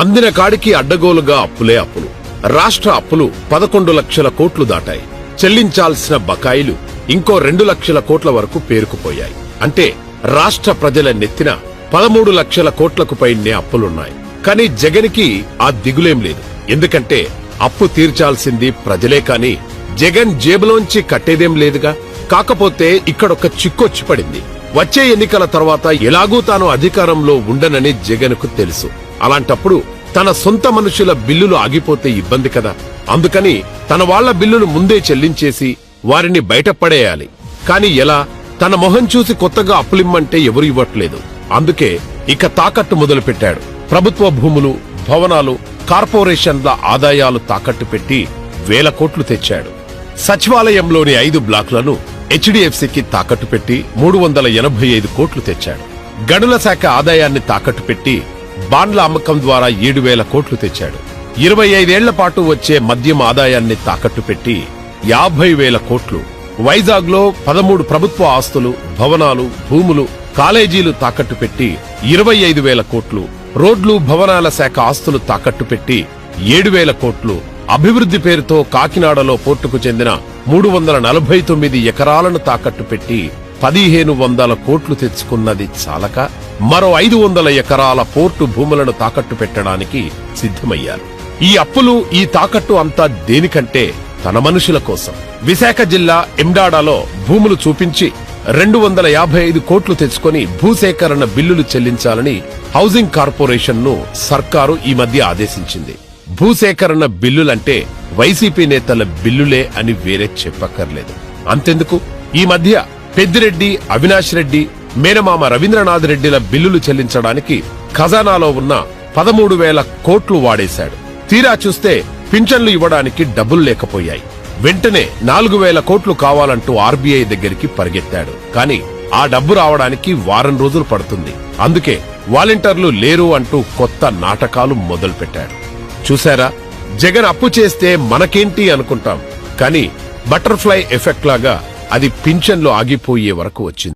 అందిన కాడికి అడ్డగోలుగా అప్పులే అప్పులు. రాష్ట్ర అప్పులు 11 లక్షల కోట్లు దాటాయి. చెల్లించాల్సిన బకాయిలు ఇంకో 2 లక్షల కోట్ల వరకు పేరుకుపోయాయి. అంటే రాష్ట్ర ప్రజల నెత్తిన 13 లక్షల కోట్లకు పైనే అప్పులున్నాయి. కానీ జగన్కి ఆ దిగులేం లేదు. ఎందుకంటే అప్పు తీర్చాల్సింది ప్రజలే కాని జగన్ జేబులోంచి కట్టేదేం లేదుగా. కాకపోతే ఇక్కడొక చిక్కొచ్చి పడింది. వచ్చే ఎన్నికల తర్వాత ఎలాగూ తాను అధికారంలో ఉండనని జగన్కు తెలుసు. అలాంటప్పుడు తన సొంత మనుషుల బిల్లులు ఆగిపోతే ఇబ్బంది కదా. అందుకని తన వాళ్ల బిల్లులు ముందే చెల్లించేసి వారిని బయటపడేయాలి. కాని ఎలా? తన మొహం చూసి కొత్తగా అప్పులిమ్మంటే ఎవరు ఇవ్వట్లేదు. అందుకే ఇక తాకట్టు మొదలుపెట్టాడు. ప్రభుత్వ భూములు, భవనాలు, కార్పొరేషన్ల ఆదాయాలు తాకట్టు పెట్టి 1000 కోట్లు తెచ్చాడు. సచివాలయంలోని 5 బ్లాకులను హెచ్డిఎఫ్సికి తాకట్టు పెట్టి 385 కోట్లు తెచ్చాడు. గనుల శాఖ ఆదాయాన్ని తాకట్టు పెట్టి బాండ్ల అమ్మకం ద్వారా 7000 కోట్లు తెచ్చాడు. 25 ఏళ్ల పాటు వచ్చే మద్యం ఆదాయాన్ని తాకట్టు పెట్టి 50,000 కోట్లు. వైజాగ్ లో 13 ప్రభుత్వ ఆస్తులు, భవనాలు, భూములు, కాలేజీలు తాకట్టు పెట్టి 25,000 కోట్లు. రోడ్లు, భవనాల శాఖ ఆస్తులు తాకట్టు పెట్టి 7,000 కోట్లు. అభివృద్ధి పేరుతో కాకినాడలో పోర్టుకు చెందిన 349 ఎకరాలను తాకట్టు పెట్టి 1,500 కోట్లు తెచ్చుకున్నది చాలక మరో 500 ఎకరాల పోర్టు భూములను తాకట్టు పెట్టడానికి సిద్ధమయ్యారు. ఈ అప్పులు, ఈ తాకట్టు అంతా దేనికంటే తన మనుషుల కోసం. విశాఖ జిల్లా ఎండాడాలో భూములు చూపించి 255 కోట్లు తెచ్చుకొని భూసేకరణ బిల్లులు చెల్లించాలని హౌసింగ్ కార్పొరేషన్ ను సర్కారు ఈ మధ్య ఆదేశించింది. భూసేకరణ బిల్లులంటే వైసీపీ నేతల బిల్లులే అని వేరే చెప్పక్కర్లేదు. అంతెందుకు, ఈ మధ్య పెద్దిరెడ్డి, అవినాష్ రెడ్డి, మేనమామ రవీంద్రనాథ్ రెడ్డిల బిల్లులు చెల్లించడానికి ఖజానాలో ఉన్న 13,000 కోట్లు వాడేశాడు. తీరా చూస్తే పింఛన్లు ఇవ్వడానికి డబ్బులు లేకపోయాయి. వెంటనే 4,000 కోట్లు కావాలంటూ ఆర్బీఐ దగ్గరికి పరిగెత్తాడు. కానీ ఆ డబ్బు రావడానికి వారం రోజులు పడుతుంది. అందుకే వాలంటీర్లు లేరు అంటూ కొత్త నాటకాలు మొదలుపెట్టాడు. చూశారా, జగన్ అప్పు చేస్తే మనకేంటి అనుకుంటాం. కానీ బటర్ఫ్లై ఎఫెక్ట్ లాగా అది పింఛన్లు ఆగిపోయే వరకు వచ్చింది.